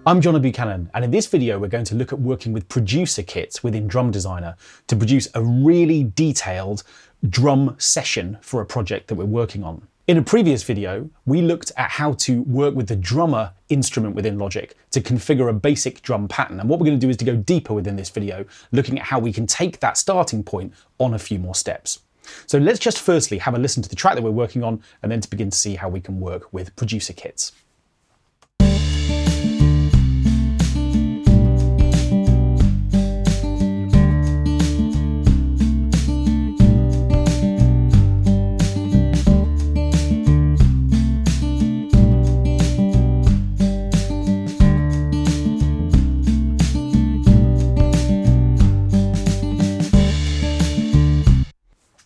I'm Jono, and in this video we're going to look at working with producer kits within Drum Designer to produce a really detailed drum session for a project that we're working on. In a previous video, we looked at how to work with the drummer instrument within Logic to configure a basic drum pattern. And what we're going to do is to go deeper within this video, looking at how we can take that starting point on a few more steps. So let's just firstly have a listen to the track that we're working on, and then to begin to see how we can work with producer kits.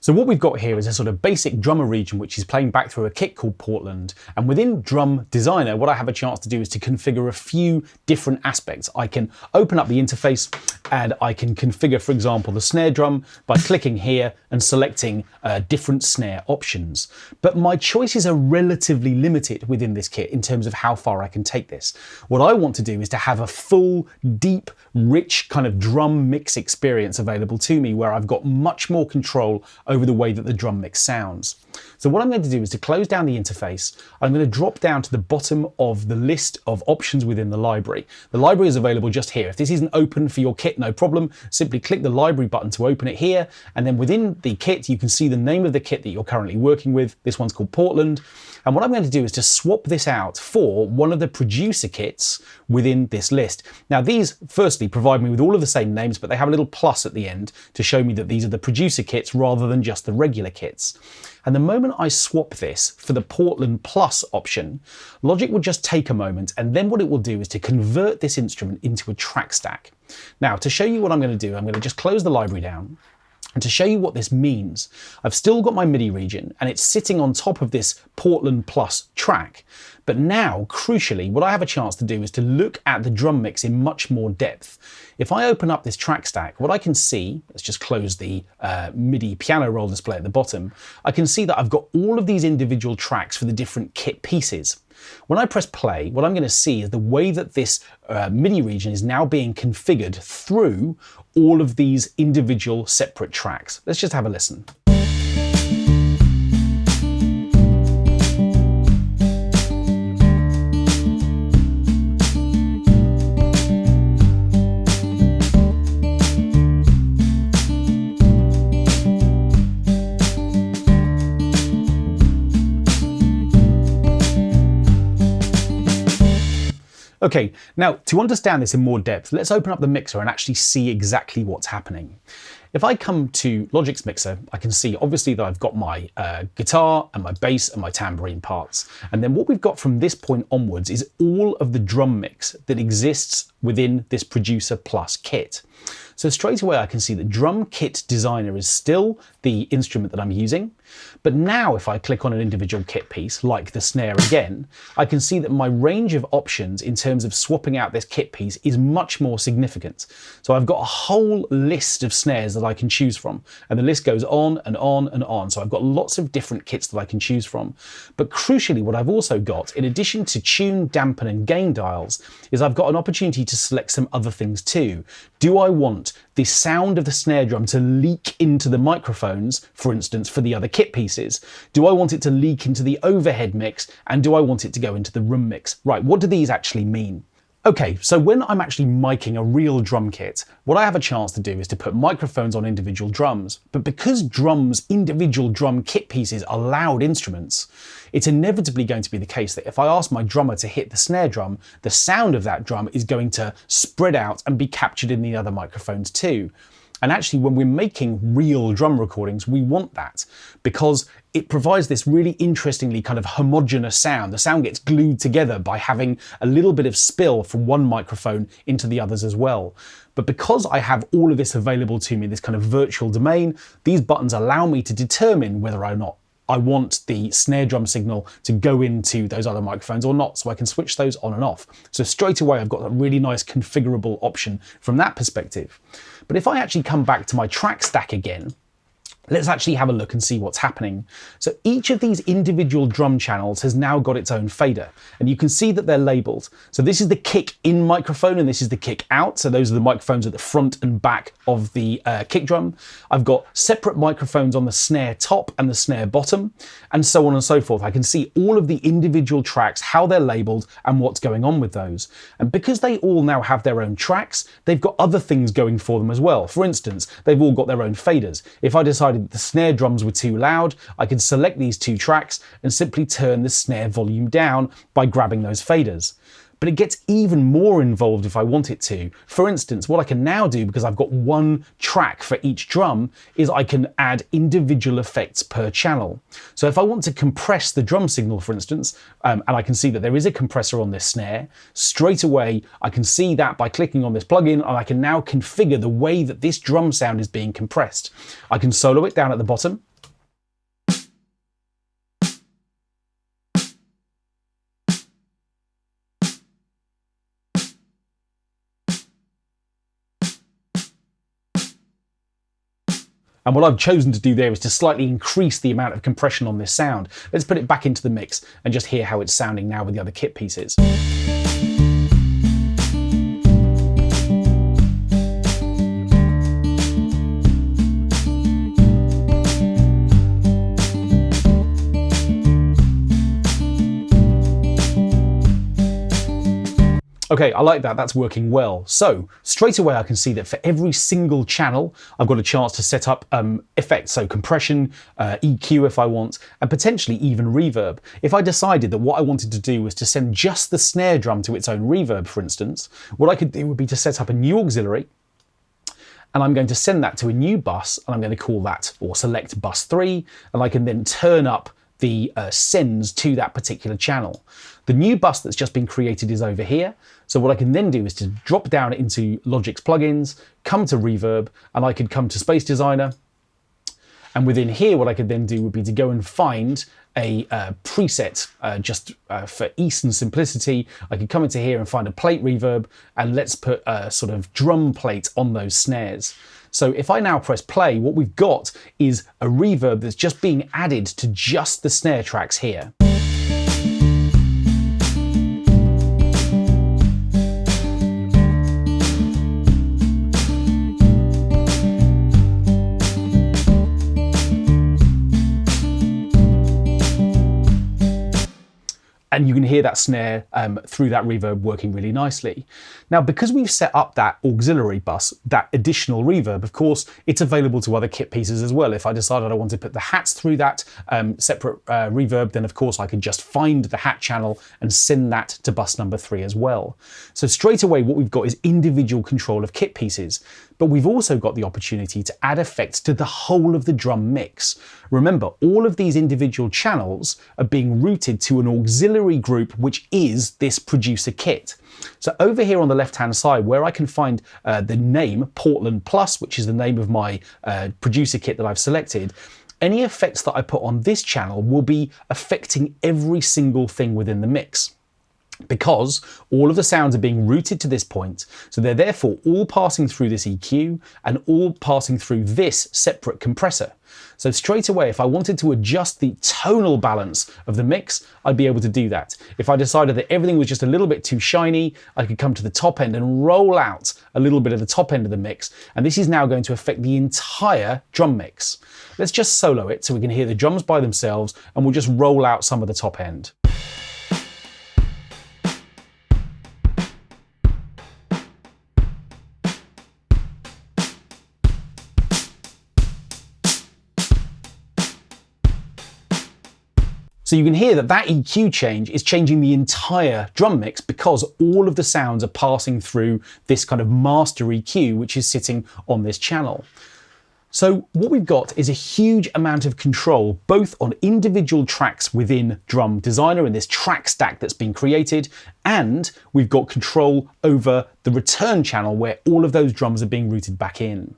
So what we've got here is a sort of basic drummer region which is playing back through a kit called Portland, and within Drum Designer what I have a chance to do is to configure a few different aspects. I can open up the interface and I can configure, for example, the snare drum by clicking here and selecting different snare options. But my choices are relatively limited within this kit in terms of how far I can take this. What I want to do is to have a full, deep, rich kind of drum mix experience available to me where I've got much more control over the way that the drum mix sounds. So what I'm going to do is to close down the interface. I'm going to drop down to the bottom of the list of options within the library. The library is available just here. If this isn't open for your kit, no problem. Simply click the library button to open it here. And then within the kit, you can see the name of the kit that you're currently working with. This one's called Portland. And what I'm going to do is to swap this out for one of the producer kits within this list. Now these firstly provide me with all of the same names, but they have a little plus at the end to show me that these are the producer kits rather than just the regular kits. And the moment I swap this for the Portland Plus option, Logic will just take a moment, and then what it will do is to convert this instrument into a track stack. Now, to show you what I'm going to do, I'm going to just close the library down. And to show you what this means, I've still got my MIDI region and it's sitting on top of this Portland Plus track. But now, crucially, what I have a chance to do is to look at the drum mix in much more depth. If I open up this track stack, what I can see, let's just close the MIDI piano roll display at the bottom, I can see that I've got all of these individual tracks for the different kit pieces. When I press play, what I'm going to see is the way that this MIDI region is now being configured through all of these individual separate tracks. Let's just have a listen. Okay, now to understand this in more depth, let's open up the mixer and actually see exactly what's happening. If I come to Logic's mixer, I can see obviously that I've got my guitar and my bass and my tambourine parts. And then what we've got from this point onwards is all of the drum mix that exists within this Producer Plus kit. So straight away I can see that Drum Kit Designer is still the instrument that I'm using. But now if I click on an individual kit piece, like the snare again, I can see that my range of options in terms of swapping out this kit piece is much more significant. So I've got a whole list of snares that I can choose from, and the list goes on and on and on. So I've got lots of different kits that I can choose from. But crucially, what I've also got, in addition to tune, dampen and gain dials, is I've got an opportunity to select some other things too. Do I want the sound of the snare drum to leak into the microphones, for instance, for the other kit pieces? Do I want it to leak into the overhead mix? And do I want it to go into the room mix? Right, what do these actually mean? Okay, so when I'm actually miking a real drum kit, what I have a chance to do is to put microphones on individual drums. But because drums, individual drum kit pieces are loud instruments, it's inevitably going to be the case that if I ask my drummer to hit the snare drum, the sound of that drum is going to spread out and be captured in the other microphones too. And actually, when we're making real drum recordings, we want that because it provides this really interestingly kind of homogeneous sound. The sound gets glued together by having a little bit of spill from one microphone into the others as well. But because I have all of this available to me, this kind of virtual domain, these buttons allow me to determine whether or not I want the snare drum signal to go into those other microphones or not, so I can switch those on and off. So straight away I've got a really nice configurable option from that perspective. But if I actually come back to my track stack again, Let's actually have a look and see what's happening. So each of these individual drum channels has now got its own fader, and you can see that they're labeled. So this is the kick in microphone and this is the kick out. So those are the microphones at the front and back of the kick drum. I've got separate microphones on the snare top and the snare bottom, and so on and so forth. I can see all of the individual tracks, how they're labeled and what's going on with those. And because they all now have their own tracks, they've got other things going for them as well. For instance, they've all got their own faders. If I decided the snare drums were too loud, I could select these two tracks and simply turn the snare volume down by grabbing those faders. But it gets even more involved if I want it to. For instance, what I can now do, because I've got one track for each drum, is I can add individual effects per channel. So if I want to compress the drum signal, for instance, and I can see that there is a compressor on this snare, straight away I can see that by clicking on this plugin, and I can now configure the way that this drum sound is being compressed. I can solo it down at the bottom. And what I've chosen to do there is to slightly increase the amount of compression on this sound. Let's put it back into the mix and just hear how it's sounding now with the other kit pieces. Okay, I like that, that's working well. So straight away I can see that for every single channel, I've got a chance to set up effects, so compression, EQ if I want, and potentially even reverb. If I decided that what I wanted to do was to send just the snare drum to its own reverb, for instance, what I could do would be to set up a new auxiliary, and I'm going to send that to a new bus, and I'm going to call that, or select bus 3, and I can then turn up the sends to that particular channel. The new bus that's just been created is over here. So what I can then do is to drop down into Logic's plugins, come to Reverb, and I could come to Space Designer. And within here, what I could then do would be to go and find a preset just for ease and simplicity. I could come into here and find a plate reverb, and let's put a sort of drum plate on those snares. So if I now press play, what we've got is a reverb that's just being added to just the snare tracks here. And you can hear that snare through that reverb working really nicely. Now, because we've set up that auxiliary bus, that additional reverb, of course, it's available to other kit pieces as well. If I decided I wanted to put the hats through that separate reverb, then of course I could just find the hat channel and send that to bus number 3 as well. So straight away, what we've got is individual control of kit pieces, but we've also got the opportunity to add effects to the whole of the drum mix. Remember, all of these individual channels are being routed to an auxiliary group, which is this producer kit. So over here on the left-hand side, where I can find the name Portland Plus, which is the name of my producer kit that I've selected, any effects that I put on this channel will be affecting every single thing within the mix, because all of the sounds are being routed to this point. So they're therefore all passing through this EQ and all passing through this separate compressor. So straight away, if I wanted to adjust the tonal balance of the mix, I'd be able to do that. If I decided that everything was just a little bit too shiny, I could come to the top end and roll out a little bit of the top end of the mix. And this is now going to affect the entire drum mix. Let's just solo it so we can hear the drums by themselves, and we'll just roll out some of the top end. So you can hear that that EQ change is changing the entire drum mix, because all of the sounds are passing through this kind of master EQ, which is sitting on this channel. So what we've got is a huge amount of control, both on individual tracks within Drum Designer and this track stack that's been created, and we've got control over the return channel where all of those drums are being routed back in.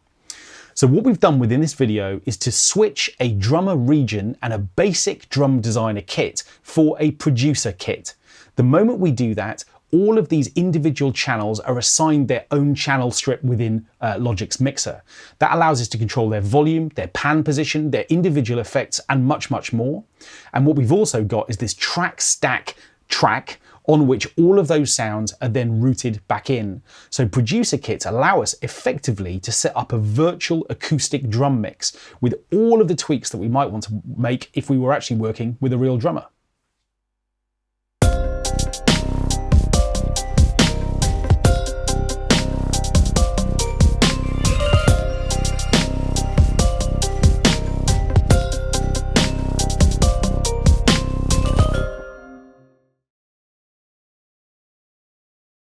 So what we've done within this video is to switch a drummer region and a basic Drum Designer kit for a producer kit. The moment we do that, all of these individual channels are assigned their own channel strip within Logic's mixer. That allows us to control their volume, their pan position, their individual effects, and much, much more. And what we've also got is this track stack track on which all of those sounds are then routed back in. So producer kits allow us effectively to set up a virtual acoustic drum mix with all of the tweaks that we might want to make if we were actually working with a real drummer.